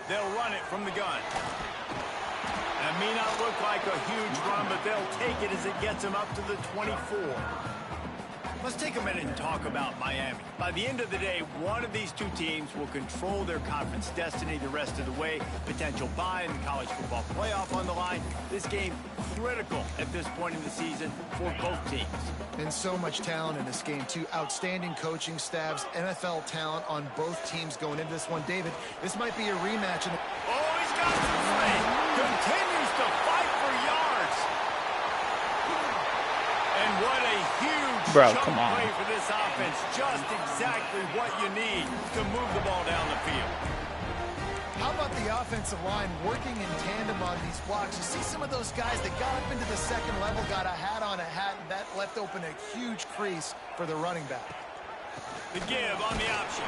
They'll run it from the gun. That may not look like a huge run, but they'll take it as it gets them up to the 24. Let's take a minute and talk about Miami. By the end of the day, one of these two teams will control their conference destiny the rest of the way. Potential bye in the college football playoff on the line. This game critical at this point in the season for both teams. And so much talent in this game, too. Outstanding coaching staffs, NFL talent on both teams going into this one. David, this might be a rematch. Oh, he's got the play. Continues to fight for yards. And what a huge chunk play for this offense. Just exactly what you need to move the ball down the field. How about the offensive line working in tandem on these blocks? You see some of those guys that got up into the second level, got a hat on a hat, and that left open a huge crease for the running back. The give on the option.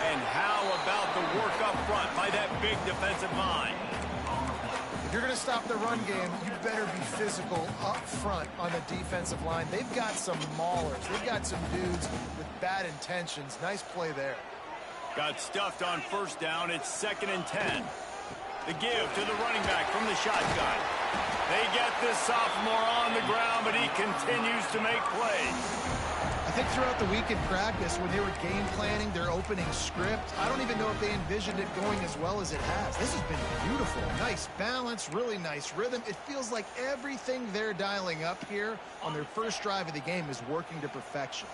And how about the work up front by that big defensive line? If you're going to stop the run game, you better be physical up front on the defensive line. They've got some maulers. They've got some dudes with bad intentions. Nice play there. Got stuffed on first down. It's 2nd and 10. The give to the running back from the shotgun. They get this sophomore on the ground, but he continues to make plays. I think throughout the week in practice, when they were game planning their opening script, I don't even know if they envisioned it going as well as it has. This has been beautiful. Nice balance, really nice rhythm. It feels like everything they're dialing up here on their first drive of the game is working to perfection.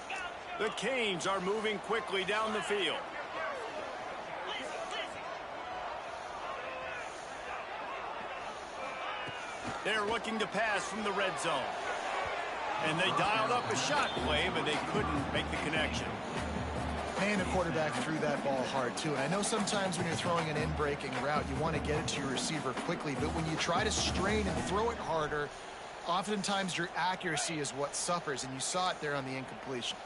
The Canes are moving quickly down the field. They're looking to pass from the red zone. And they dialed up a shot play, but they couldn't make the connection. Man, the quarterback threw that ball hard, too. And I know sometimes when you're throwing an in-breaking route, you want to get it to your receiver quickly. But when you try to strain and throw it harder, oftentimes your accuracy is what suffers. And you saw it there on the incompletion.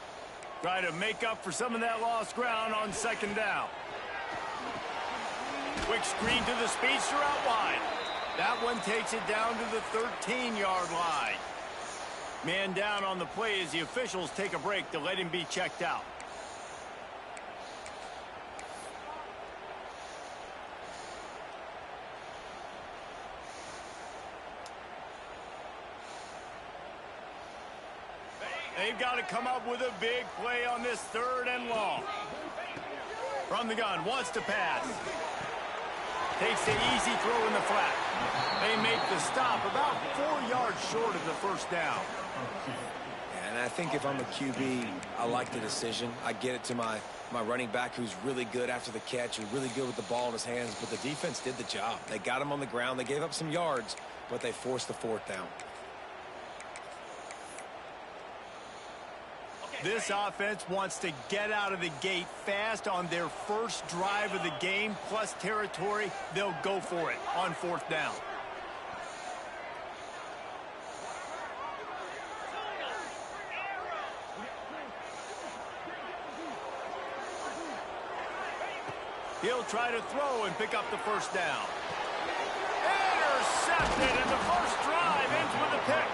Try to make up for some of that lost ground on 2nd down. Quick screen to the speedster out wide. That one takes it down to the 13-yard line. Man down on the play as the officials take a break to let him be checked out. They've got to come up with a big play on this 3rd and long. From the gun, wants to pass. Takes the easy throw in the flat. They make the stop about 4 yards short of the first down. And I think if I'm a QB, I like the decision. I get it to my running back who's really good after the catch and really good with the ball in his hands, but the defense did the job. They got him on the ground. They gave up some yards, but they forced the 4th down. This offense wants to get out of the gate fast on their first drive of the game, plus territory. They'll go for it on 4th down. He'll try to throw and pick up the first down. Intercepted, and the first drive ends with a pick.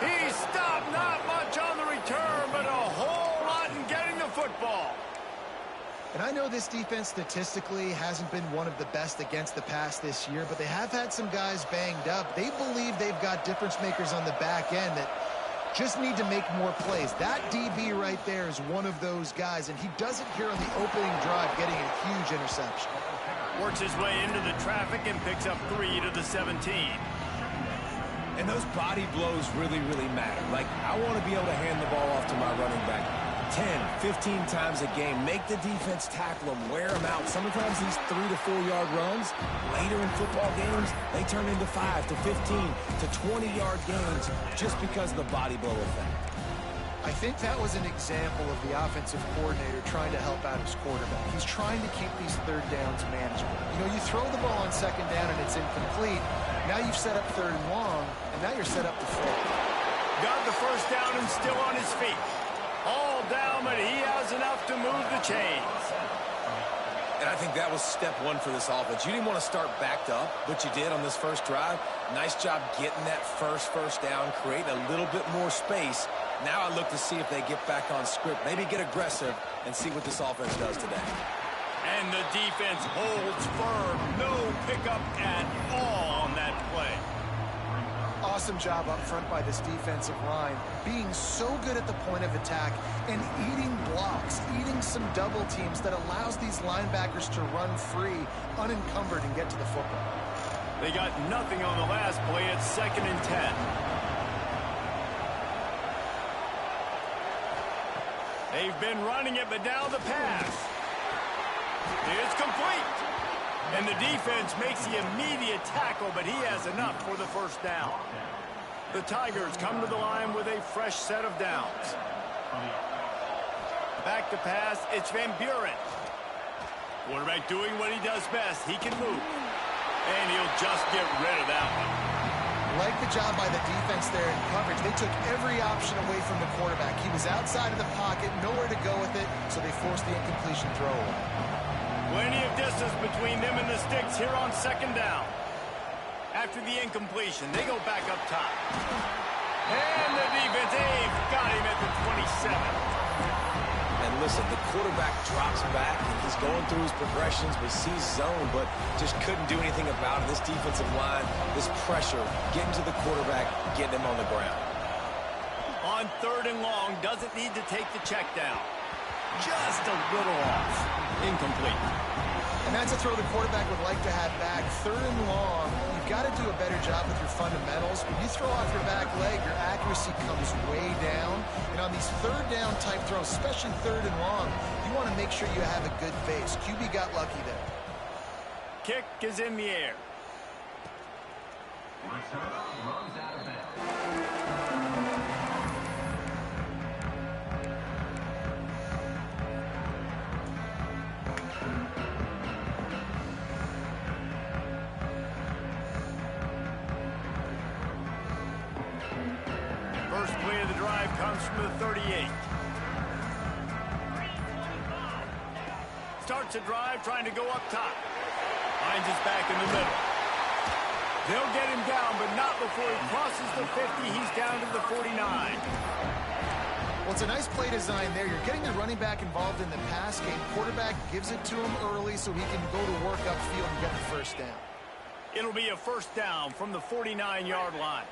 He stopped, not much on the return, but a whole lot in getting the football. And I know this defense statistically hasn't been one of the best against the pass this year, but they have had some guys banged up. They believe they've got difference makers on the back end that just need to make more plays. That DB right there is one of those guys, and he does it here on the opening drive, getting a huge interception. Works his way into the traffic and picks up 3 to the 17. And those body blows really, really matter. Like, I want to be able to hand the ball off to my running back 10, 15 times a game. Make the defense tackle them, wear them out. Sometimes these 3 to 4 yard runs, later in football games, they turn into 5 to 15 to 20-yard gains just because of the body blow effect. I think that was an example of the offensive coordinator trying to help out his quarterback. He's trying to keep these 3rd downs manageable. You know, you throw the ball on 2nd down and it's incomplete. Now you've set up 3rd and long, and now you're set up to throw. Got the first down and still on his feet. All down, but he has enough to move the chains. And I think that was step 1 for this offense. You didn't want to start backed up, but you did on this first drive. Nice job getting that first down, creating a little bit more space. Now I look to see if they get back on script, maybe get aggressive and see what this offense does today. And the defense holds firm. No pickup at all on that play. Awesome job up front by this defensive line, being so good at the point of attack and eating blocks, eating some double teams that allows these linebackers to run free, unencumbered, and get to the football. They got nothing on the last play. It's 2nd and 10. They've been running it, but now the pass. It's complete. And the defense makes the immediate tackle, but he has enough for the first down. The Tigers come to the line with a fresh set of downs. Back to pass, it's Van Buren. Quarterback doing what he does best. He can move. And he'll just get rid of that one. Like the job by the defense there in coverage. They took every option away from the quarterback. He was outside of the pocket, nowhere to go with it, so they forced the incompletion throw away. Plenty of distance between them and the sticks here on 2nd down. After the incompletion, they go back up top. And the defense, they've got him at the 27. And listen, the quarterback drops back. He's going through his progressions, but sees zone, but just couldn't do anything about it. This defensive line, this pressure, getting to the quarterback, getting him on the ground. On 3rd and long, doesn't need to take the check down. Just a little off. Incomplete. And that's a throw the quarterback would like to have back. 3rd and long, you've got to do a better job with your fundamentals. When you throw off your back leg, your accuracy comes way down. And on these 3rd down type throws, especially 3rd and long, you want to make sure you have a good base. QB got lucky there. Kick is in the air. First play of the drive comes from the 38. Starts a drive trying to go up top. Finds his back in the middle. They'll get him down, but not before he crosses the 50. He's down to the 49. Well, it's a nice play design there. You're getting the running back involved in the pass game. Quarterback gives it to him early so he can go to work upfield and get the first down. It'll be a first down from the 49-yard line.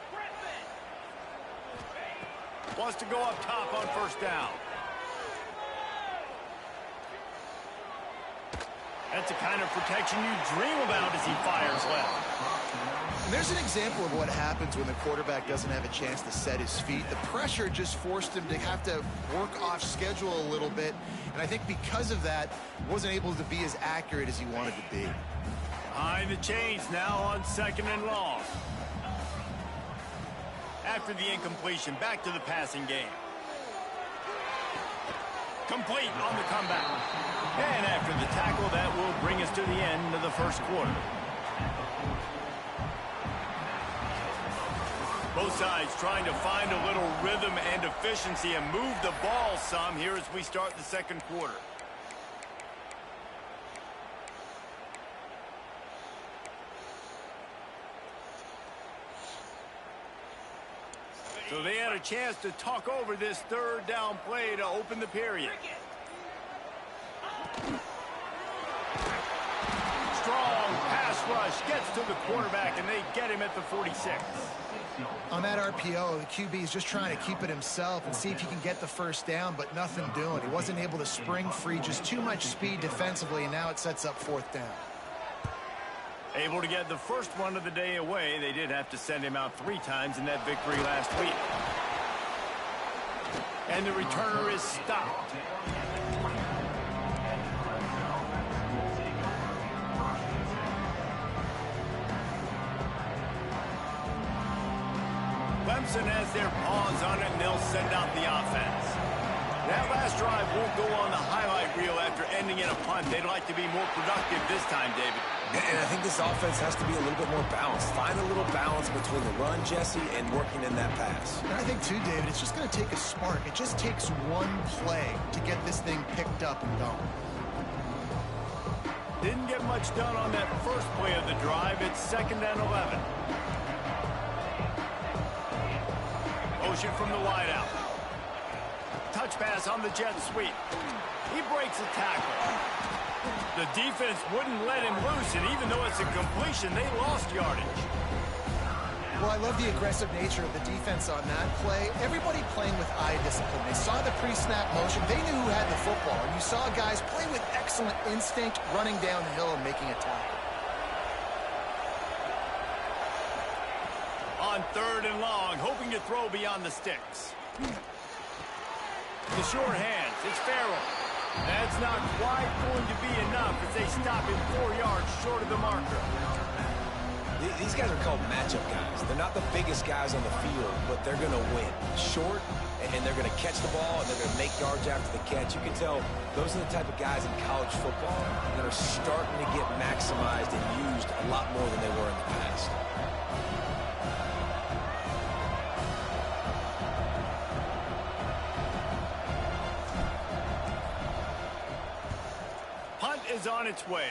Wants to go up top on first down. That's the kind of protection you dream about as he fires left. And there's an example of what happens when the quarterback doesn't have a chance to set his feet. The pressure just forced him to have to work off schedule a little bit. And I think because of that, wasn't able to be as accurate as he wanted to be. Behind the chains now on 2nd and long. After the incompletion, back to the passing game. Complete on the comeback. And after the tackle, that will bring us to the end of the first quarter. Both sides trying to find a little rhythm and efficiency and move the ball some here as we start the second quarter. So they had a chance to talk over this 3rd down play to open the period. Strong pass rush gets to the quarterback, and they get him at the 46. On that RPO, the QB is just trying to keep it himself and see if he can get the first down, but nothing doing. He wasn't able to spring free, just too much speed defensively, and now it sets up 4th down. Able to get the first one of the day away. They did have to send him out 3 times in that victory last week. And the returner is stopped. Clemson has their paws on it, and they'll send out the offense. That last drive won't go on the highlight reel after ending in a punt. They'd like to be more productive this time, David. And I think this offense has to be a little bit more balanced. Find a little balance between the run, Jesse, and working in that pass. And I think, too, David, it's just going to take a spark. It just takes one play to get this thing picked up and going. Didn't get much done on that first play of the drive. It's 2nd and 11. Motion from the wideout. Touch pass on the jet sweep. He breaks a tackle. The defense wouldn't let him loose, and even though it's a completion, they lost yardage. Well, I love the aggressive nature of the defense on that play. Everybody playing with eye discipline. They saw the pre-snap motion. They knew who had the football. And you saw guys play with excellent instinct, running down the hill and making a tackle. On 3rd and long, hoping to throw beyond the sticks. The short hands. It's Farrell. That's not quite going to be enough as they stop him 4 yards short of the marker. These guys are called matchup guys. They're not the biggest guys on the field, but they're going to win. Short, and they're going to catch the ball, and they're going to make yards after the catch. You can tell those are the type of guys in college football that are starting to get maximized and used a lot more than they were in the past. Punt is on its way.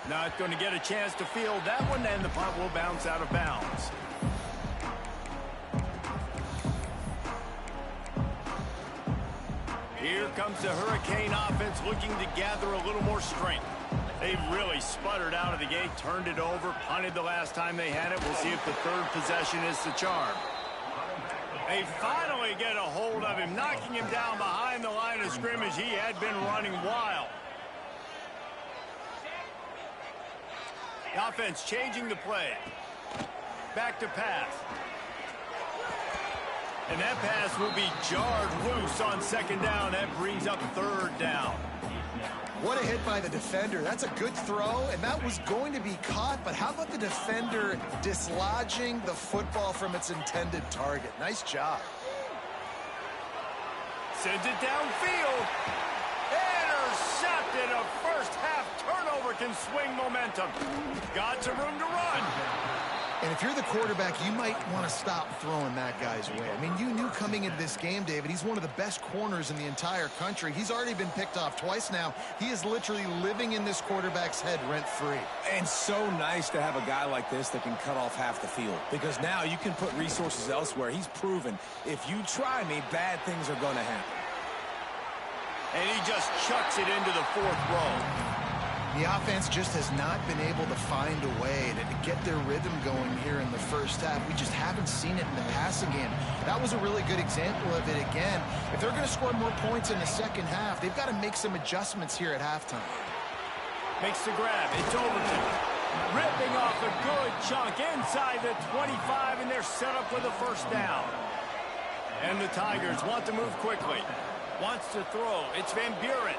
Not going to get a chance to field that one, and the punt will bounce out of bounds. Here comes the Hurricane offense looking to gather a little more strength. They've really sputtered out of the gate, turned it over, punted the last time they had it. We'll see if the 3rd possession is the charm. They finally get a hold of him, knocking him down behind the line of scrimmage. He had been running wild. The offense changing the play. Back to pass. And that pass will be jarred loose on 2nd down. That brings up 3rd down. What a hit by the defender. That's a good throw, and that was going to be caught, but how about the defender dislodging the football from its intended target? Nice job. Sends it downfield. Intercepted. A first-half turnover can swing momentum. Got some room to run. And if you're the quarterback, you might want to stop throwing that guy's way. I mean, you knew coming into this game, David, he's one of the best corners in the entire country. He's already been picked off twice now. He is literally living in this quarterback's head rent-free. And so nice to have a guy like this that can cut off half the field, because now you can put resources elsewhere. He's proven if you try me, bad things are going to happen. And he just chucks it into the 4th row. The offense just has not been able to find a way to get their rhythm going here in the first half. We just haven't seen it in the passing game. That was a really good example of it again. If they're going to score more points in the 2nd half, they've got to make some adjustments here at halftime. Makes the grab. It's Overton. Ripping off a good chunk inside the 25, and they're set up with a 1st down. And the Tigers want to move quickly. Wants to throw. It's Van Buren.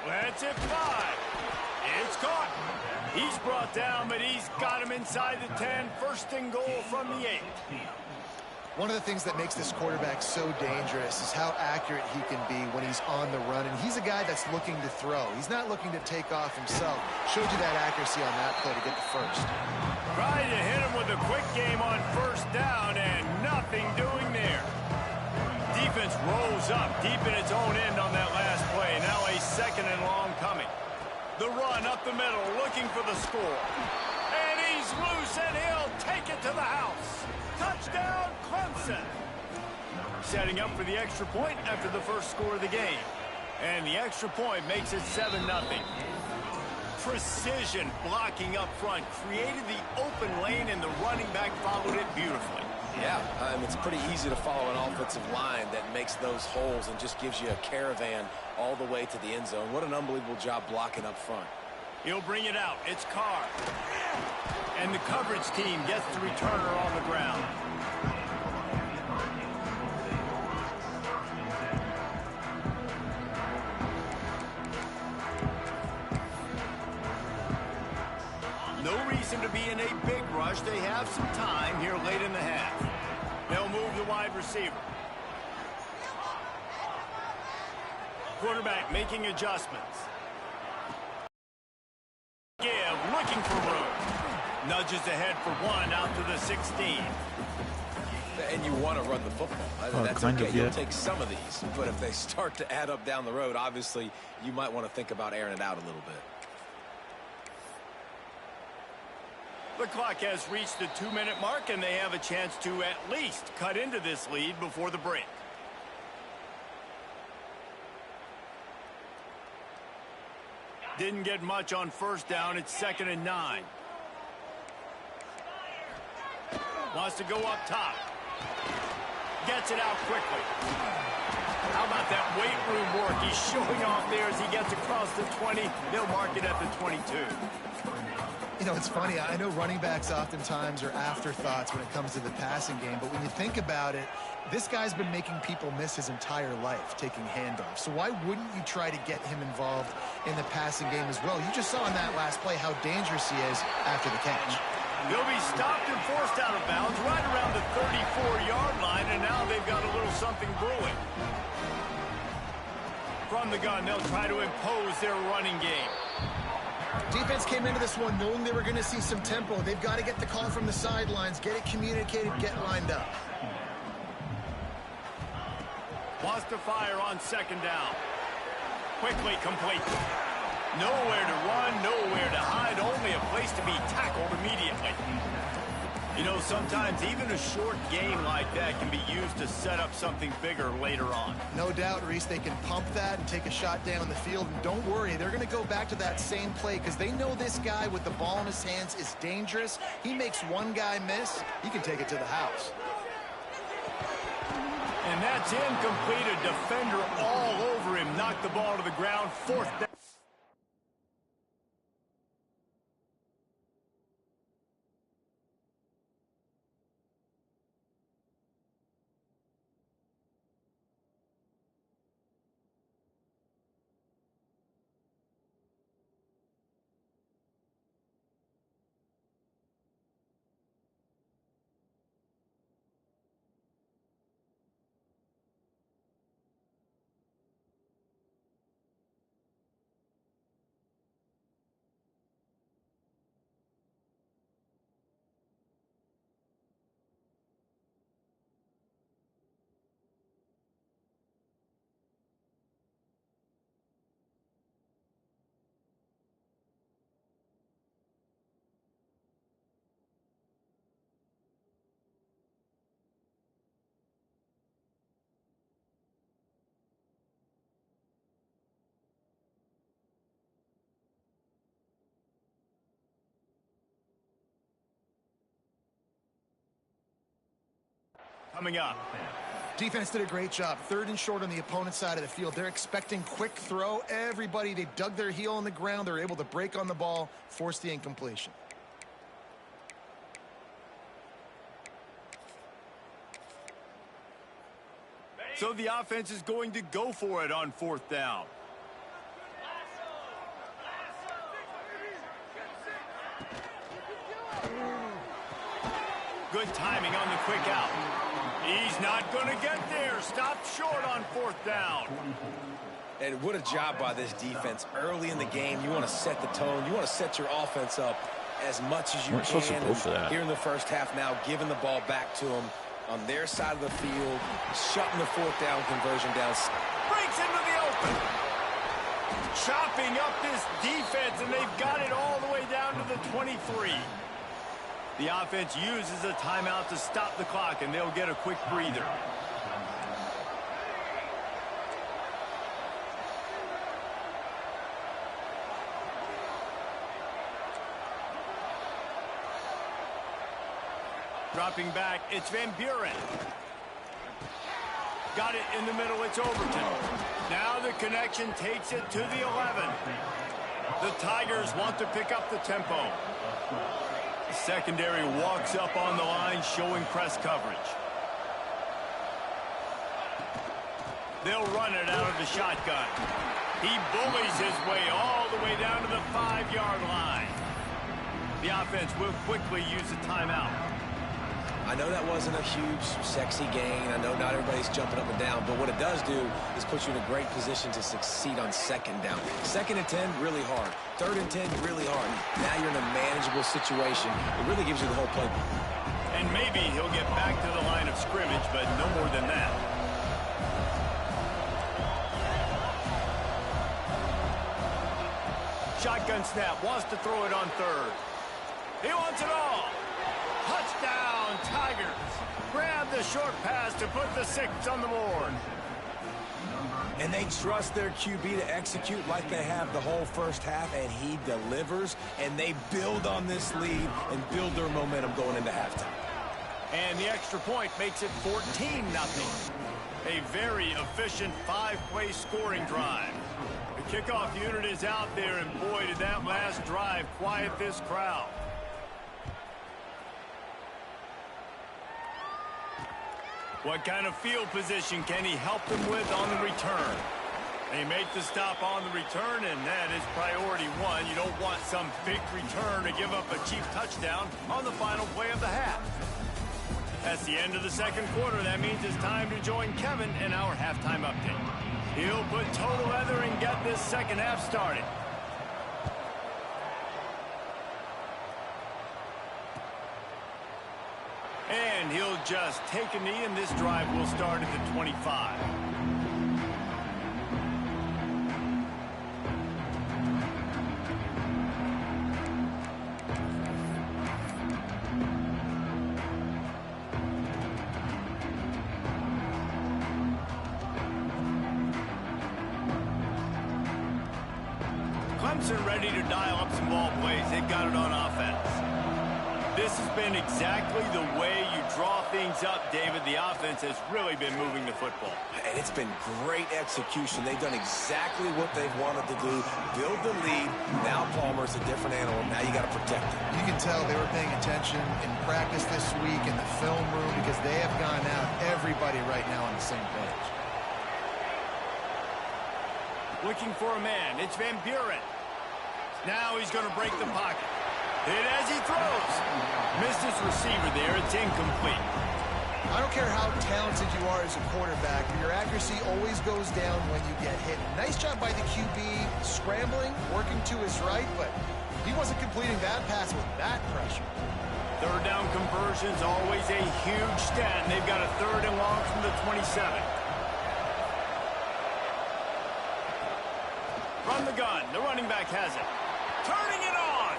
Let's it fly. It's caught. He's brought down, but he's got him inside the 10. 1st and goal from the 8. One of the things that makes this quarterback so dangerous is how accurate he can be when he's on the run. And he's a guy that's looking to throw. He's not looking to take off himself. Showed you that accuracy on that play to get the 1st. Tried to hit him with a quick game on 1st down, and nothing doing there. Defense rolls up deep in its own end on that last play. Now a 2nd and long coming. The run up the middle, looking for the score. And he's loose, and he'll take it to the house. Touchdown, Clemson. Setting up for the extra point after the 1st score of the game. And the extra point makes it 7-0. Precision blocking up front. Created the open lane, and the running back followed it beautifully. Yeah, it's pretty easy to follow an offensive line that makes those holes and just gives you a caravan all the way to the end zone. What an unbelievable job blocking up front. He'll bring it out. It's Carr. And the coverage team gets the returner on the ground. No reason to be in a big rush. They have some time here late in the half. They'll move the wide receiver. Quarterback making adjustments. Give, looking for room. Nudges ahead for 1 out to the 16. And you want to run the football. That's okay. You'll take some of these. But if they start to add up down the road, obviously you might want to think about airing it out a little bit. The clock has reached the 2-minute mark, and they have a chance to at least cut into this lead before the break. Didn't get much on first down. It's 2nd and 9. Wants to go up top. Gets it out quickly. How about that weight room work? He's showing off there as he gets across the 20. They'll mark it at the 22. You know, it's funny. I know running backs oftentimes are afterthoughts when it comes to the passing game, but when you think about it, this guy's been making people miss his entire life taking handoffs. So why wouldn't you try to get him involved in the passing game as well? You just saw in that last play how dangerous he is after the catch. They'll be stopped and forced out of bounds right around the 34-yard line, and now they've got a little something brewing. From the gun, they'll try to impose their running game. Defense came into this one knowing they were going to see some tempo. They've got to get the call from the sidelines, get it communicated, get lined up. Wants to fire on 2nd down. Quickly complete. Nowhere to run, nowhere to hide, only a place to be tackled immediately. You know, sometimes even a short game like that can be used to set up something bigger later on. No doubt, Reese, they can pump that and take a shot down the field. And don't worry, they're going to go back to that same play because they know this guy with the ball in his hands is dangerous. He makes one guy miss, he can take it to the house. And that's incomplete. A defender all over him. Knocked the ball to the ground. 4th down. Coming up. Defense did a great job. 3rd and short on the opponent's side of the field. They're expecting quick throw. Everybody, they dug their heel on the ground. They're able to break on the ball, force the incompletion. So the offense is going to go for it on 4th down. Good timing on the quick out. He's not going to get there. Stopped short on 4th down. And what a job by this defense. Early in the game, you want to set the tone. You want to set your offense up as much as you can. Here in the first half now, giving the ball back to them on their side of the field, shutting the 4th down conversion down. Breaks into the open. Chopping up this defense, and they've got it all the way down to the 23. The offense uses a timeout to stop the clock, and they'll get a quick breather. Dropping back, it's Van Buren. Got it in the middle, it's Overton. Now the connection takes it to the 11. The Tigers want to pick up the tempo. Secondary walks up on the line, showing press coverage. They'll run it out of the shotgun. He bullies his way all the way down to the 5-yard line. The offense will quickly use a timeout. I know that wasn't a huge, sexy gain. I know not everybody's jumping up and down, but what it does do is put you in a great position to succeed on 2nd down. 2nd and 10, really hard. 3rd and 10, really hard. Now you're in a manageable situation. It really gives you the whole playbook. And maybe he'll get back to the line of scrimmage, but no more than that. Shotgun snap, wants to throw it on 3rd. He wants it all. Touchdown, Tigers. Grab the short pass to put the 6 on the board. And they trust their QB to execute like they have the whole first half, and he delivers, and they build on this lead and build their momentum going into halftime. And the extra point makes it 14-0. A very efficient 5-play scoring drive. The kickoff unit is out there, and boy, did that last drive quiet this crowd. What kind of field position can he help them with on the return? They make the stop on the return, and that is priority one. You don't want some big return to give up a cheap touchdown on the final play of the half. That's the end of the second quarter. That means it's time to join Kevin in our halftime update. He'll put total leather and get this second half started. And he'll just take a knee, and this drive will start at the 25. Clemson ready to dial up some ball plays. They've got it on offense. This has been exactly the way you draw things up, David. The offense has really been moving the football. And it's been great execution. They've done exactly what they've wanted to do. Build the lead. Now Palmer's a different animal. Now you got to protect him. You can tell they were paying attention in practice this week in the film room because they have gone out, everybody right now on the same page. Looking for a man. It's Van Buren. Now he's going to break the pocket. Hit as he throws. Missed his receiver there. It's incomplete. I don't care how talented you are as a quarterback, but your accuracy always goes down when you get hit. Nice job by the QB scrambling, working to his right, but he wasn't completing that pass with that pressure. Third down conversion's always a huge stat, and they've got a 3rd and long from the 27. Run the gun. The running back has it. Turning it on.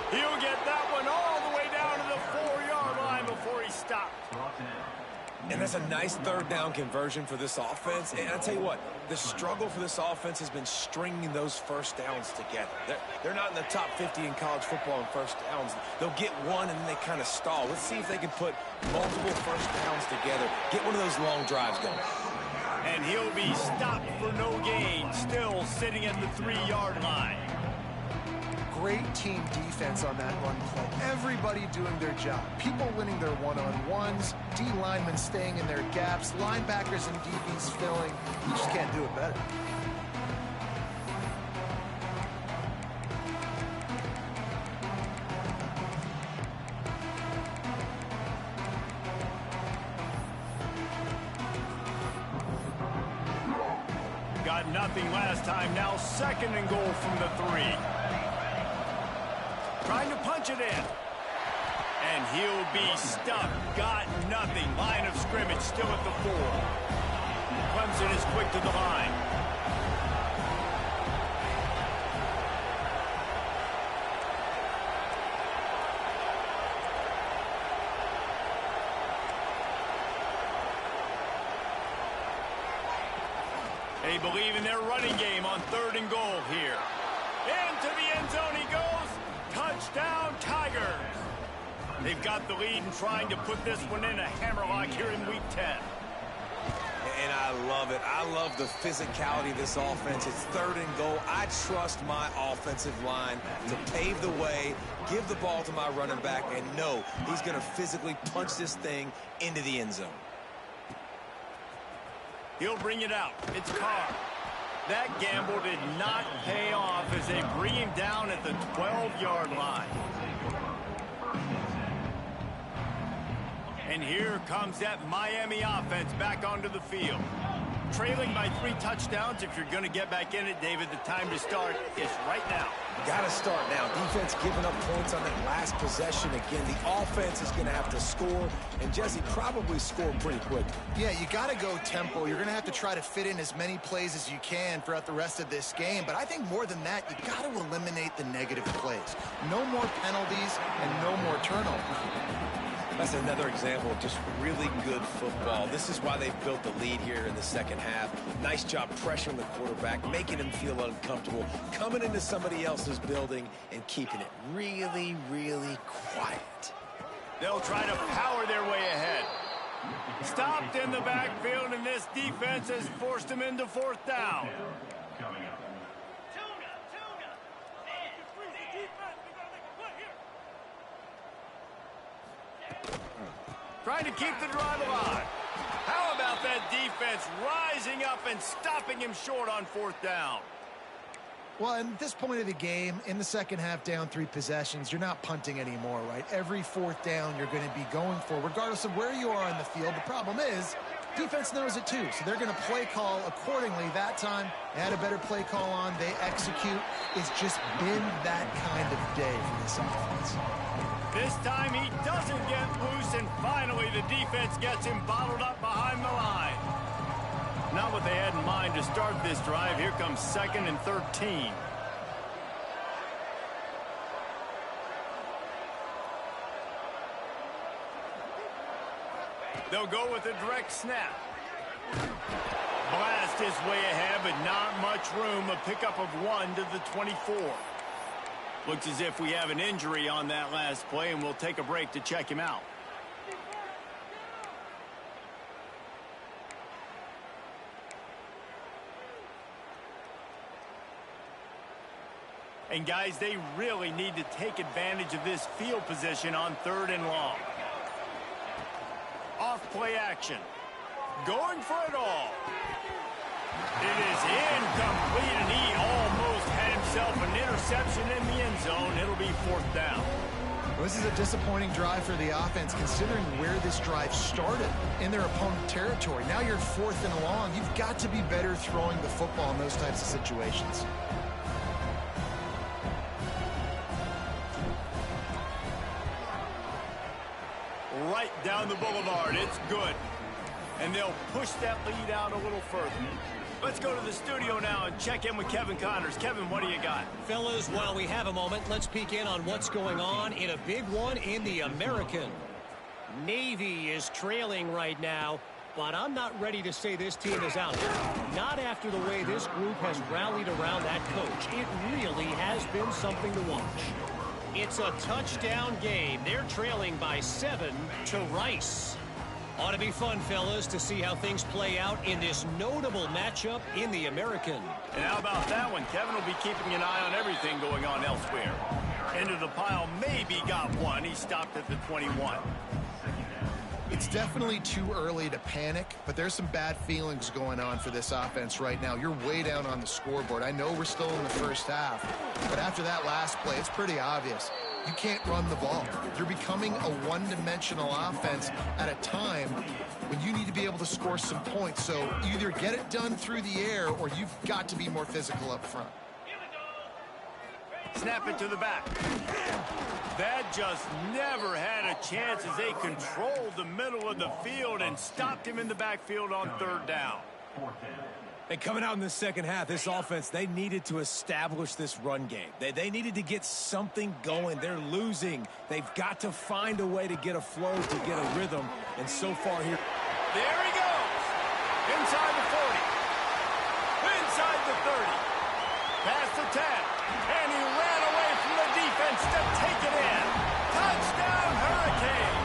He'll get that one all the way down to the 4-yard line before he stopped. And that's a nice 3rd down conversion for this offense. And I'll tell you what, the struggle for this offense has been stringing those first downs together. They're not in the top 50 in college football in first downs. They'll get one and then they kind of stall. Let's see if they can put multiple first downs together. Get one of those long drives going. And he'll be stopped for no gain, still sitting at the 3-yard line. Great team defense on that run play. Everybody doing their job. People winning their one-on-ones, D linemen staying in their gaps, linebackers and DBs filling. You just can't do it better. Got nothing last time. Now 2nd and goal from the 3. Trying to punch it in. And he'll be stuck. Got nothing. Line of scrimmage still at the 4. Clemson is quick to the line. They believe in their running game on 3rd and goal here. Into the end zone he goes. Touchdown, Tigers. They've got the lead and trying to put this one in a hammerlock here in Week 10. And I love it. I love the physicality of this offense. It's 3rd and goal. I trust my offensive line to pave the way, give the ball to my running back, and know he's going to physically punch this thing into the end zone. He'll bring it out. It's Carr. That gamble did not pay off as they bring him down at the 12-yard line. And here comes that Miami offense back onto the field. Trailing by 3 touchdowns. If you're going to get back in it, David, the time to start is right now. Got to start now. Defense giving up points on that last possession. Again, the offense is going to have to score, and Jesse probably score pretty quick. Yeah, you got to go tempo. You're going to have to try to fit in as many plays as you can throughout the rest of this game. But I think more than that, you got to eliminate the negative plays. No more penalties and no more turnovers. That's another example of just really good football. This is why they've built the lead here in the second half. Nice job pressuring the quarterback, making him feel uncomfortable, coming into somebody else's building and keeping it really, really quiet. They'll try to power their way ahead. Stopped in the backfield, and this defense has forced him into fourth down. Trying to keep the drive alive. How about that defense rising up and stopping him short on fourth down? Well, at this point of the game, in the second half, down 3 possessions, you're not punting anymore, right? Every fourth down you're going to be going for, regardless of where you are on the field. The problem is, defense knows it too, so they're going to play call accordingly. That time, they had a better play call on. They execute. It's just been that kind of day for this offense. This time he doesn't get loose, and finally the defense gets him bottled up behind the line. Not what they had in mind to start this drive. Here comes 2nd and 13. They'll go with a direct snap. Blast his way ahead, but not much room. A pickup of 1 to the 24. Looks as if we have an injury on that last play, and we'll take a break to check him out. And guys, they really need to take advantage of this field position on 3rd and long. Off play action. Going for it all. It is incomplete, and he almost had himself an interception in the end zone. It'll be 4th down. Well, this is a disappointing drive for the offense, considering where this drive started in their opponent territory. Now you're 4th and long. You've got to be better throwing the football in those types of situations. Right down the boulevard. It's good. And they'll push that lead out a little further. Let's go to the studio now and check in with Kevin Connors. Kevin, what do you got? Fellas, while we have a moment, let's peek in on what's going on in a big one in the American. Navy is trailing right now, but I'm not ready to say this team is out. Not after the way this group has rallied around that coach. It really has been something to watch. It's a touchdown game. They're trailing by 7 to Rice. Ought to be fun, fellas, to see how things play out in this notable matchup in the American. And how about that one? Kevin will be keeping an eye on everything going on elsewhere. Into the pile, maybe got one. He stopped at the 21. It's definitely too early to panic, but there's some bad feelings going on for this offense right now. You're way down on the scoreboard. I know we're still in the first half, but after that last play, it's pretty obvious. You can't run the ball. You're becoming a one-dimensional offense at a time when you need to be able to score some points. So either get it done through the air or you've got to be more physical up front. Snap it to the back. That just never had a chance as they controlled the middle of the field and stopped him in the backfield on 3rd down. And coming out in the second half, this offense, they needed to establish this run game. They needed to get something going. They're losing. They've got to find a way to get a flow, to get a rhythm. And so far here. There he goes. Inside the 40. Inside the 30. Past the 10. And he ran away from the defense to take it in. Touchdown, Hurricane.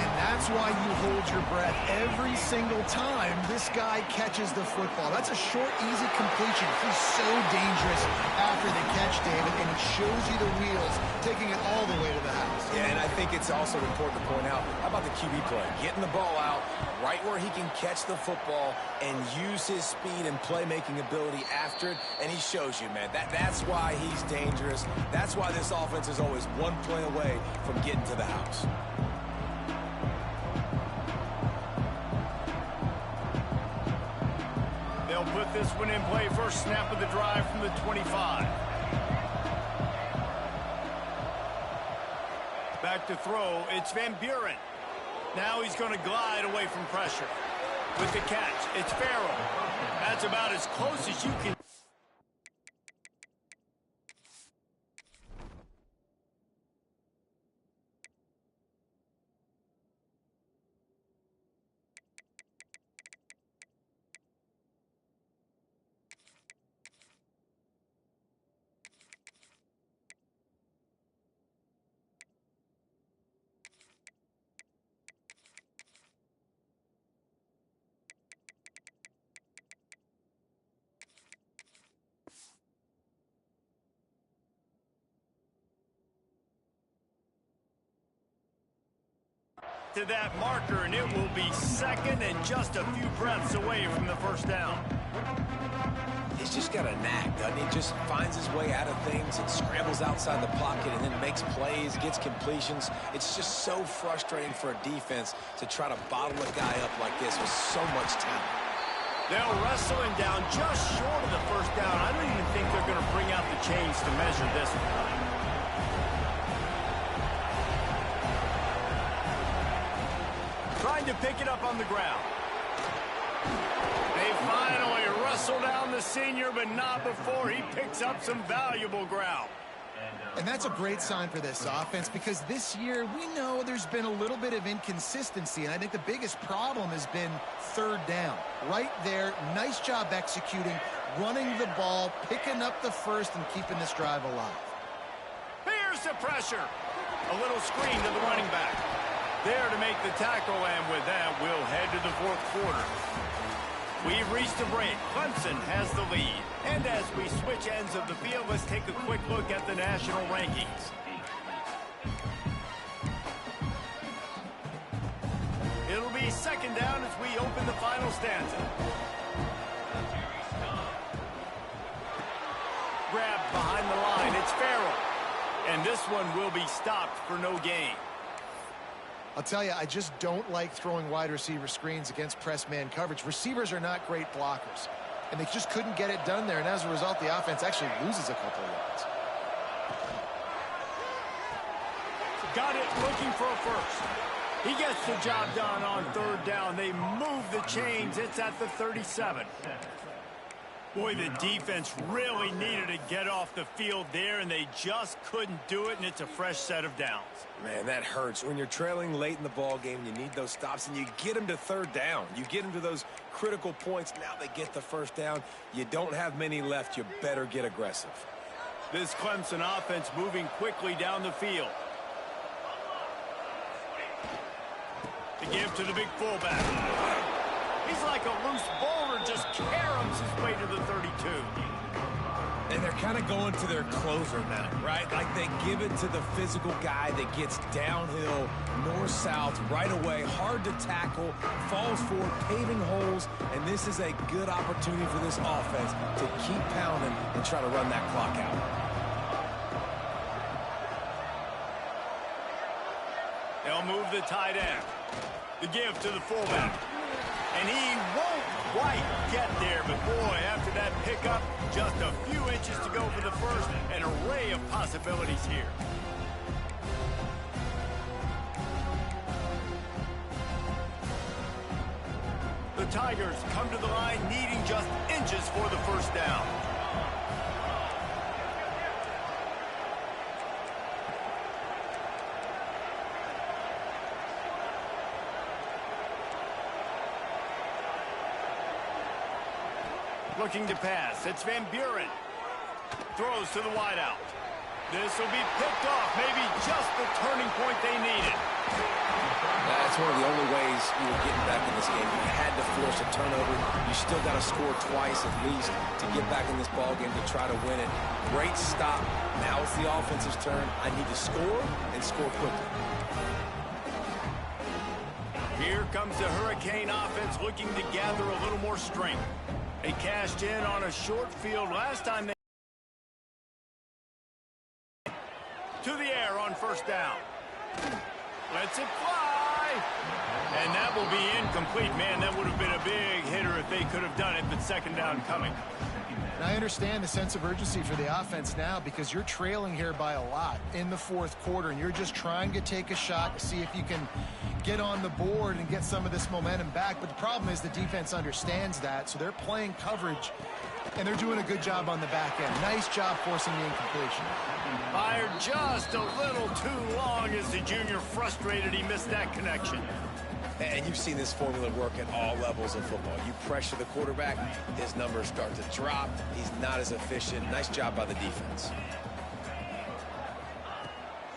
And that's why you hold your breath every single time this guy catches the football. That's a short, easy completion. He's so dangerous after the catch, David, and he shows you the wheels, taking it all the way to the house. Yeah, and I think it's also important to point out, how about the QB play? Getting the ball out right where he can catch the football and use his speed and playmaking ability after it, and he shows you, man. That's why he's dangerous. That's why this offense is always one play away from getting to the house. They'll put this one in play. First snap of the drive from the 25. Back to throw. It's Van Buren. Now he's going to glide away from pressure. With the catch, it's Farrell. That's about as close as you can. to that marker, and it will be second and just a few breaths away from the first down. He's just got a knack, doesn't he? Just finds his way out of things and scrambles outside the pocket and then makes plays, gets completions. It's just so frustrating for a defense to try to bottle a guy up like this with so much talent. They'll wrestle him down just short of the first down. I don't even think they're going to bring out the chains to measure this one. Trying to pick it up on the ground. They finally wrestle down the senior, but not before he picks up some valuable ground. And that's a great sign for this offense, because this year we know there's been a little bit of inconsistency, and I think the biggest problem has been third down. Right there, nice job executing, running the ball, picking up the first, and keeping this drive alive. Here's the pressure. A little screen to the running back. There to make the tackle, and with that, we'll head to the fourth quarter. We've reached a break. Clemson has the lead. And as we switch ends of the field, let's take a quick look at the national rankings. It'll be second down as we open the final stanza. Grabbed behind the line. It's Farrell. And this one will be stopped for no gain. I'll tell you, I just don't like throwing wide receiver screens against press man coverage. Receivers are not great blockers, and they just couldn't get it done there, and as a result, the offense actually loses a couple of yards. Got it, looking for a first. He gets the job done on third down. They move the chains. It's at the 37. Boy, the defense really needed to get off the field there, and they just couldn't do it, and it's a fresh set of downs. Man, that hurts. When you're trailing late in the ball game, you need those stops, and you get them to third down. You get them to those critical points. Now they get the first down. You don't have many left. You better get aggressive. This Clemson offense moving quickly down the field. The give to the big fullback. He's like a loose boulder, just caroms his way to the 32. And they're kind of going to their closer now, right? Like they give it to the physical guy that gets downhill, north-south, right away, hard to tackle, falls forward, paving holes, and this is a good opportunity for this offense to keep pounding and try to run that clock out. They'll move the tight end. The give to the fullback. And he won't quite get there, but boy, after that pickup, just a few inches to go for the first. An array of possibilities here. The Tigers come to the line needing just inches for the first down. Looking to pass. It's Van Buren. Throws to the wideout. This will be picked off. Maybe just the turning point they needed. That's one of the only ways you were getting back in this game. You had to force a turnover. You still got to score twice at least to get back in this ball game to try to win it. Great stop. Now it's the offense's turn. I need to score and score quickly. Here comes the Hurricane offense looking to gather a little more strength. They cashed in on a short field last time. They to the air on first down. Lets it fly. And that will be incomplete. Man, that would have been a big hitter if they could have done it, but second down coming. And I understand the sense of urgency for the offense now, because you're trailing here by a lot in the fourth quarter, and you're just trying to take a shot to see if you can get on the board and get some of this momentum back. But the problem is the defense understands that, so they're playing coverage, and they're doing a good job on the back end. Nice job forcing the incompletion. Fired just a little too long as the junior frustrated he missed that connection. And you've seen this formula work at all levels of football. You pressure the quarterback, his numbers start to drop. He's not as efficient. Nice job by the defense.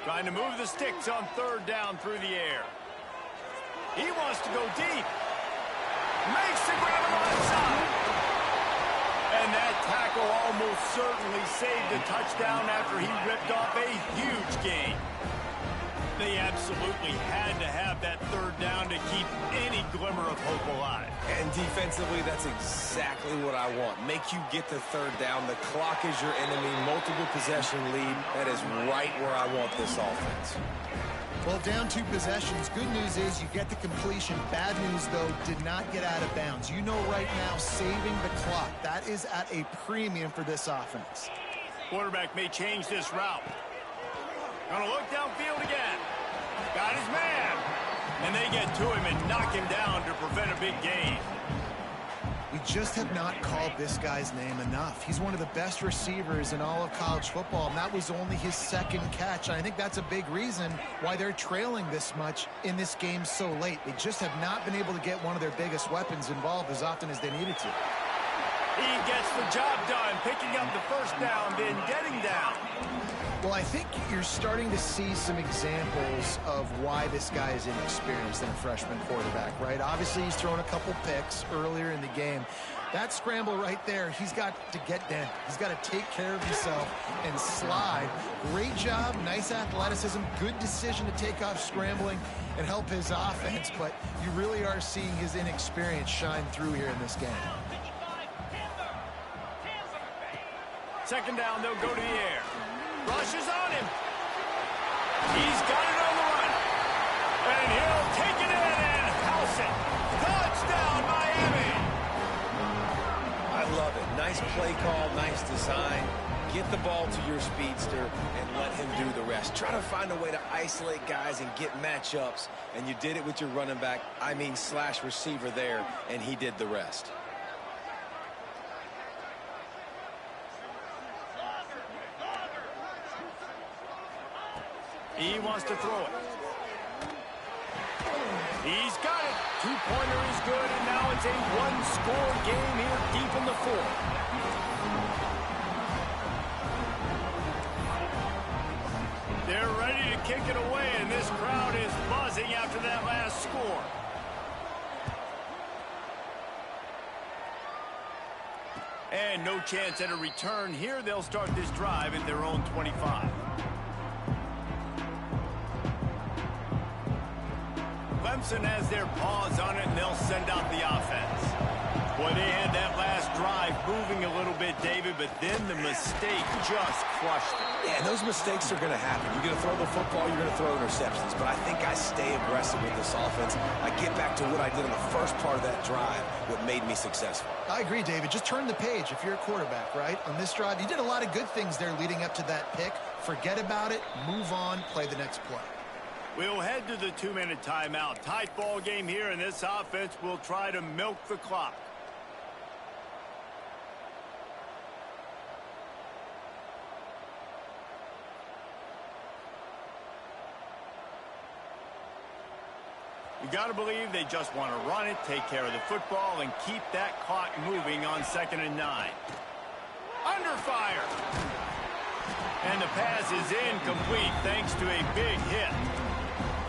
Trying to move the sticks on third down through the air. He wants to go deep. Makes the grab on the side. And that tackle almost certainly saved a touchdown after he ripped off a huge gain. They absolutely had to have that third down to keep any glimmer of hope alive. And defensively, that's exactly what I want. Make you get the third down. The clock is your enemy. Multiple possession lead. That is right where I want this offense. Well, down 2 possessions. Good news is you get the completion. Bad news, though, did not get out of bounds. You know right now, saving the clock, that is at a premium for this offense. Quarterback may change this route. Gonna look downfield again. Got his man. And they get to him and knock him down to prevent a big gain. We just have not called this guy's name enough. He's one of the best receivers in all of college football, and that was only his 2nd catch. I think that's a big reason why they're trailing this much in this game so late. They just have not been able to get one of their biggest weapons involved as often as they needed to. He gets the job done, picking up the first down, then getting down. Well, I think you're starting to see some examples of why this guy is inexperienced in a freshman quarterback, right? Obviously, he's thrown a couple picks earlier in the game. That scramble right there, he's got to get down. He's got to take care of himself and slide. Great job, nice athleticism, good decision to take off scrambling and help his offense, but you really are seeing his inexperience shine through here in this game. 2nd down, they'll go to the air. Rushes on him. He's got it on the run. And he'll take it in and house it. Touchdown, Miami. I love it. Nice play call, nice design. Get the ball to your speedster and let him do the rest. Try to find a way to isolate guys and get matchups. And you did it with your running back, slash receiver there, and he did the rest. He wants to throw it. He's got it. 2-pointer is good, and now it's a 1-score game here deep in the 4th. They're ready to kick it away, and this crowd is buzzing after that last score. And no chance at a return here. They'll start this drive at their own 25. Clemson has their paws on it, and they'll send out the offense. Boy, they had that last drive moving a little bit, David, but then the mistake just crushed it. Yeah, and those mistakes are going to happen. You're going to throw the football, you're going to throw interceptions, but I think I stay aggressive with this offense. I get back to what I did in the first part of that drive, what made me successful. I agree, David. Just turn the page if you're a quarterback, right? On this drive, you did a lot of good things there leading up to that pick. Forget about it, move on, play the next play. We'll head to the 2-minute timeout. Tight ball game here, and this offense will try to milk the clock. You got to believe they just want to run it, take care of the football, and keep that clock moving on 2nd and 9. Under fire. And the pass is incomplete thanks to a big hit.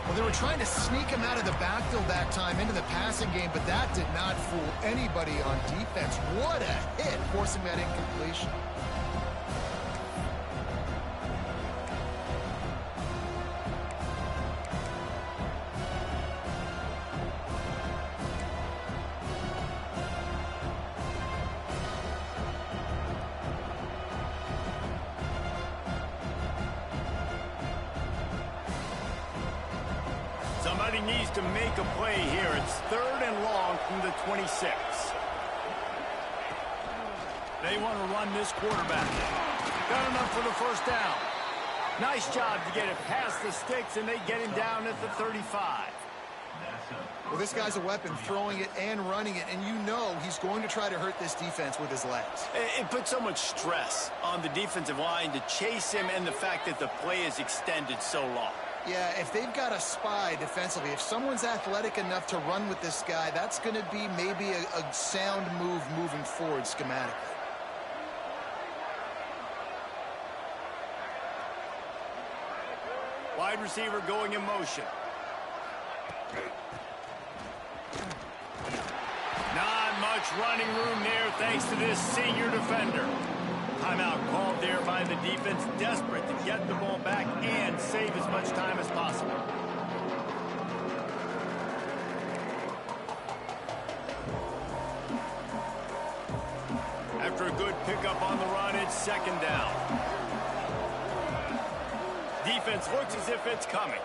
Well, they were trying to sneak him out of the backfield that time into the passing game, but that did not fool anybody on defense. What a hit, forcing that incompletion. Somebody needs to make a play here. It's 3rd and long from the 26. They want to run this quarterback. Got enough for the first down. Nice job to get it past the sticks, and they get him down at the 35. Well, this guy's a weapon, throwing it and running it, and you know he's going to try to hurt this defense with his legs. It puts so much stress on the defensive line to chase him and the fact that the play is extended so long. Yeah, if they've got a spy defensively, if someone's athletic enough to run with this guy, that's going to be maybe a sound move moving forward schematically. Wide receiver going in motion. Not much running room there thanks to this senior defender. Timeout called there by the defense, desperate to get the ball back and save as much time as possible. After a good pickup on the run, it's second down. Defense looks as if it's coming.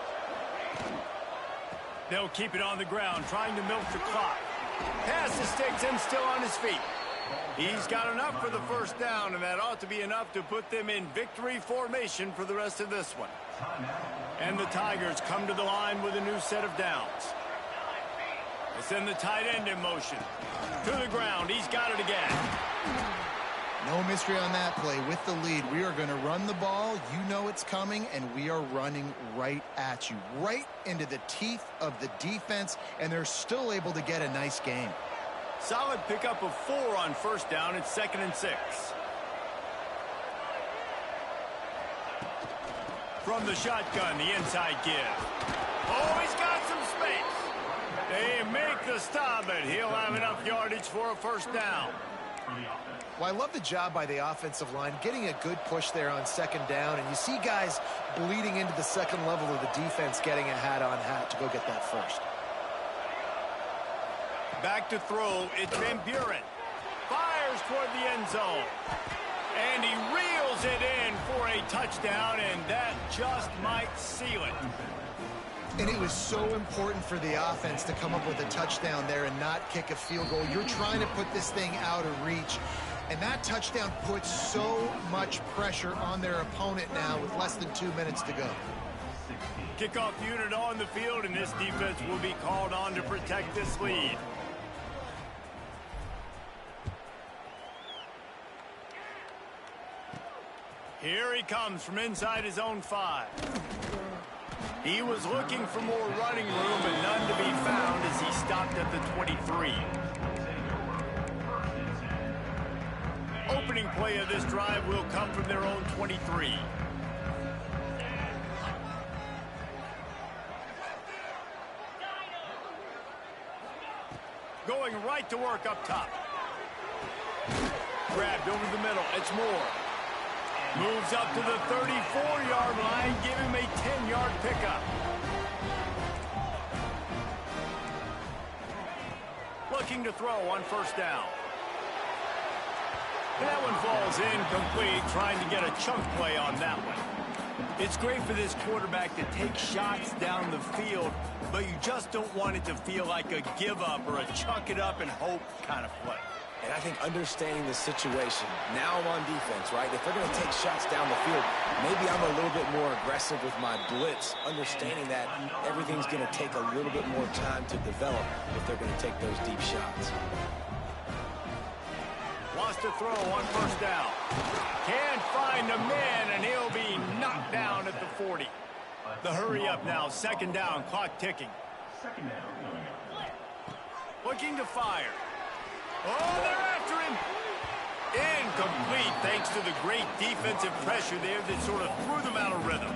They'll keep it on the ground, trying to milk the clock. Pass the sticks and still on his feet. He's got enough for the first down, and that ought to be enough to put them in victory formation for the rest of this one. And the Tigers come to the line with a new set of downs. They send the tight end in motion. To the ground. He's got it again. No mystery on that play. With the lead, we are going to run the ball. You know it's coming, and we are running right at you. Right into the teeth of the defense, and they're still able to get a nice game. Solid pickup of 4 on first down. It's 2nd and 6. From the shotgun, the inside give. Oh, he's got some space. They make the stop, but he'll have enough yardage for a first down. Well, I love the job by the offensive line, getting a good push there on second down, and you see guys bleeding into the second level of the defense getting a hat-on-hat to go get that first. Back to throw, it's Van Buren. Fires toward the end zone. And he reels it in for a touchdown, and that just might seal it. And it was so important for the offense to come up with a touchdown there and not kick a field goal. You're trying to put this thing out of reach. And that touchdown puts so much pressure on their opponent now with less than 2 minutes to go. Kickoff unit on the field, and this defense will be called on to protect this lead. Here he comes from inside his own 5. He was looking for more running room, but none to be found as he stopped at the 23. Opening play of this drive will come from their own 23. Going right to work up top. Grabbed over the middle. It's Moore. Moves up to the 34-yard line. Give him a 10-yard pickup. Looking to throw on first down. And that one falls incomplete, trying to get a chunk play on that one. It's great for this quarterback to take shots down the field, but you just don't want it to feel like a give-up or a chuck it up and hope kind of play. And I think understanding the situation, now I'm on defense, right? If they're going to take shots down the field, maybe I'm a little bit more aggressive with my blitz, understanding that everything's going to take a little bit more time to develop if they're going to take those deep shots. Wants to throw on first down. Can't find a man, and he'll be knocked down at the 40. The hurry up now, second down, clock ticking. Looking to fire. Oh, they're after him. Incomplete, thanks to the great defensive pressure there that sort of threw them out of rhythm.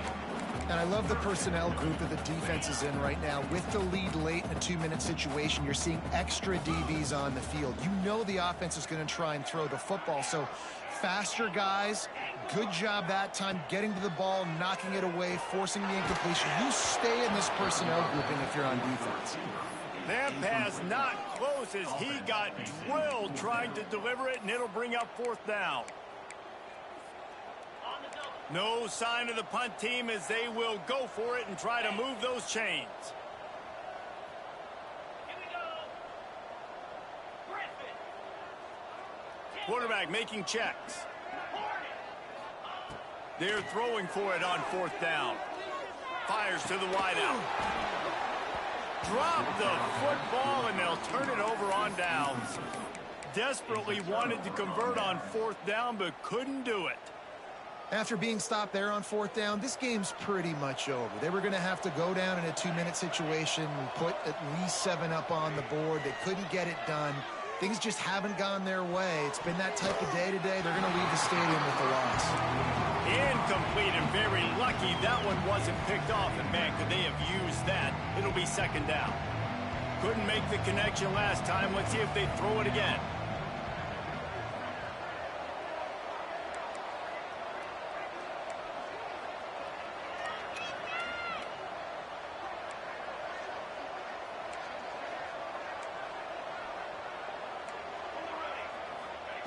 And I love the personnel group that the defense is in right now. With the lead late in a 2-minute situation, you're seeing extra DBs on the field. You know the offense is going to try and throw the football. So faster guys, good job that time getting to the ball, knocking it away, forcing the incompletion. You stay in this personnel grouping if you're on defense. That pass not close as he got drilled trying to deliver it, and it'll bring up fourth down. No sign of the punt team as they will go for it and try to move those chains. Quarterback making checks. They're throwing for it on fourth down. Fires to the wideout. Drop the football, and they'll turn it over on downs. Desperately wanted to convert on fourth down, but couldn't do it. After being stopped there on fourth down, this game's pretty much over. They were going to have to go down in a 2-minute situation and put at least 7 up on the board. They couldn't get it done. Things just haven't gone their way. It's been that type of day today. They're going to leave the stadium with the loss. Incomplete, and very lucky that one wasn't picked off. And man, could they have used that? It'll be second down. Couldn't make the connection last time. Let's see if they throw it again.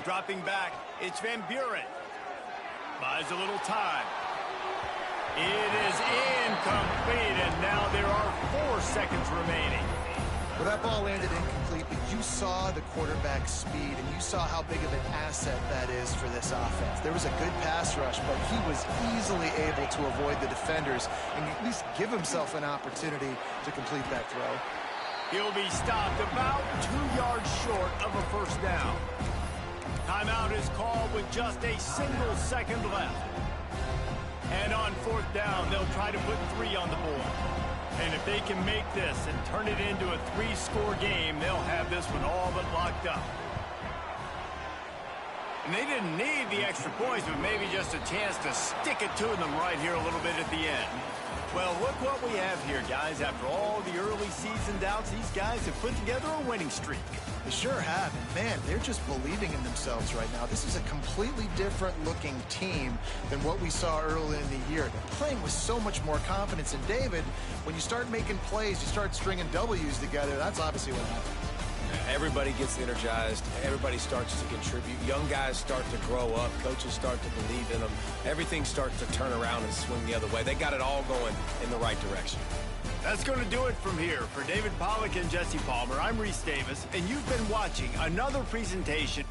Dropping back, it's Van Buren. Buys a little time. It is incomplete, and now there are 4 seconds remaining. Well, that ball landed incomplete, but you saw the quarterback's speed, and you saw how big of an asset that is for this offense. There was a good pass rush, but he was easily able to avoid the defenders and at least give himself an opportunity to complete that throw. He'll be stopped about 2 yards short of a first down. Timeout is called with just a single second left. And on 4th down, they'll try to put 3 on the board. And if they can make this and turn it into a 3-score game, they'll have this one all but locked up. And they didn't need the extra points, but maybe just a chance to stick it to them right here a little bit at the end. Well, look what we have here, guys. After all the early season doubts, these guys have put together a winning streak. They sure have, and man, they're just believing in themselves right now. This is a completely different-looking team than what we saw early in the year. They're playing with so much more confidence, and David, when you start making plays, you start stringing W's together, that's obviously what happened. Everybody gets energized. Everybody starts to contribute. Young guys start to grow up. Coaches start to believe in them. Everything starts to turn around and swing the other way. They got it all going in the right direction. That's going to do it from here. For David Pollack and Jesse Palmer, I'm Reese Davis, and you've been watching another presentation.